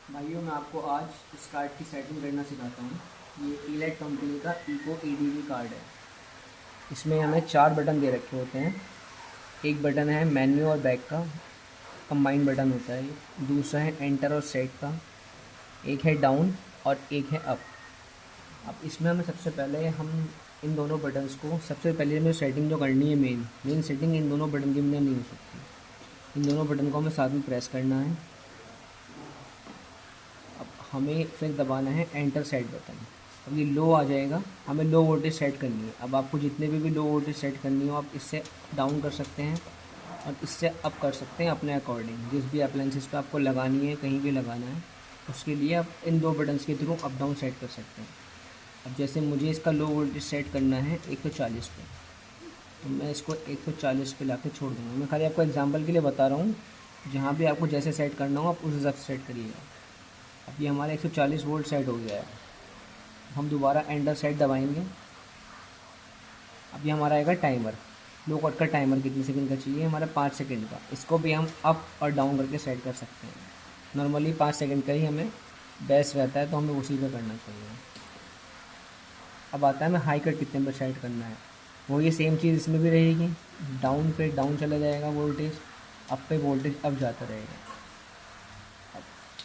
भाइयों मैं आपको आज इस कार्ड की सेटिंग करना सिखाता हूँ। ये ईलाइट कंपनी का इको ईडीवी कार्ड है। इसमें हमें 4 बटन दे रखे होते हैं। एक बटन है मेन्यू और बैक का, कंबाइंड बटन होता है ये। दूसरा है एंटर और सेट का। एक है डाउन और एक है अप। अब इसमें हमें सबसे पहले हम इन दोनों बटन्स को, सबसे पहले हमें सेटिंग जो करनी है, मेन सेटिंग इन दोनों बटन के बिना नहीं हो सकती। इन दोनों बटन को हमें साथ में प्रेस करना है। अब हमें फिर दबाना है एंटर सेट बटन। अब ये लो आ जाएगा, हमें लो वोल्टेज सेट करनी है। अब आपको जितने भी लो वोल्टेज सेट करनी हो आप इससे डाउन कर सकते हैं और इससे अप कर सकते हैं अपने अकॉर्डिंग। जिस भी अप्लाइंसेस पे आपको लगानी है, कहीं भी लगाना है, उसके लिए आप इन दो बटन्स के थ्रू अप डाउन सेट कर सकते हैं। अब जैसे मुझे इसका लो वोल्टेज सेट करना है 140 पे, तो मैं इसको 140 पे ला छोड़ दूँगा। मैं खाली आपको एग्जांपल के लिए बता रहा हूँ, जहाँ भी आपको जैसे सेट करना हो आप उस हिसाब से सेट करिएगा। अब ये हमारा 140 वोल्ट सेट हो गया है। हम दोबारा एंटर सेट दबाएंगे। अब ये हमारा आएगा टाइमर। लो कट का टाइमर कितने सेकंड का चाहिए, हमारा 5 सेकंड का। इसको भी हम अप और डाउन करके सेट कर सकते हैं। नॉर्मली 5 सेकंड का ही हमें बेस्ट रहता है, तो हमें उसी पे करना चाहिए। अब आता है हमें हाई कट कितने पर सेट करना है। वो ये सेम चीज़ इसमें भी रहेगी। डाउन पे डाउन चला जाएगा वोल्टेज, अप पे वोल्टेज अप जाता रहेगा।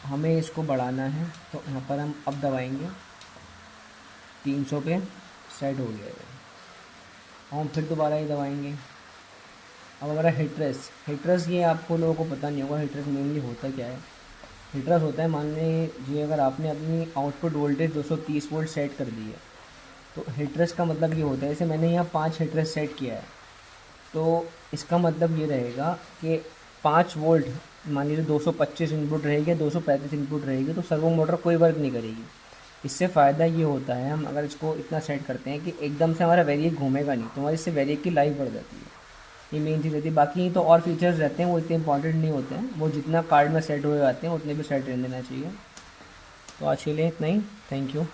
हमें इसको बढ़ाना है तो यहाँ पर हम अप दबाएंगे, 300 पे सेट हो गया है। हम फिर दोबारा ये दबाएंगे। अब हमारा हिटरस ये आपको लोगों को पता नहीं होगा हिटरस मेनली होता क्या है। हिटरस होता है, मान लीजिए अगर आपने अपनी आउटपुट वोल्टेज 230 वोल्ट सेट कर दी है, तो हिटरस का मतलब ये होता है, जैसे मैंने यहाँ 5 हिटरस सेट किया है, तो इसका मतलब ये रहेगा कि 5 वोल्ट, मान लीजिए 225 इनपुट रहेगी, 235 इनपुट रहेगी, तो सर्वो मोटर कोई वर्क नहीं करेगी। इससे फ़ायदा ये होता है, हम अगर इसको इतना सेट करते हैं कि एकदम से हमारा वेरिएक घूमेगा नहीं, तो हमारी इससे वेरिएक की लाइफ बढ़ जाती है। ये मेन चीज़ रहती है। बाकी तो और फीचर्स रहते हैं, वो इतने इंपॉर्टेंट नहीं होते हैं। वो जितना कार्ड में सेट हुए आते हैं उतने भी सेट रहने देना चाहिए। तो आज के लिए इतना ही। Thank you.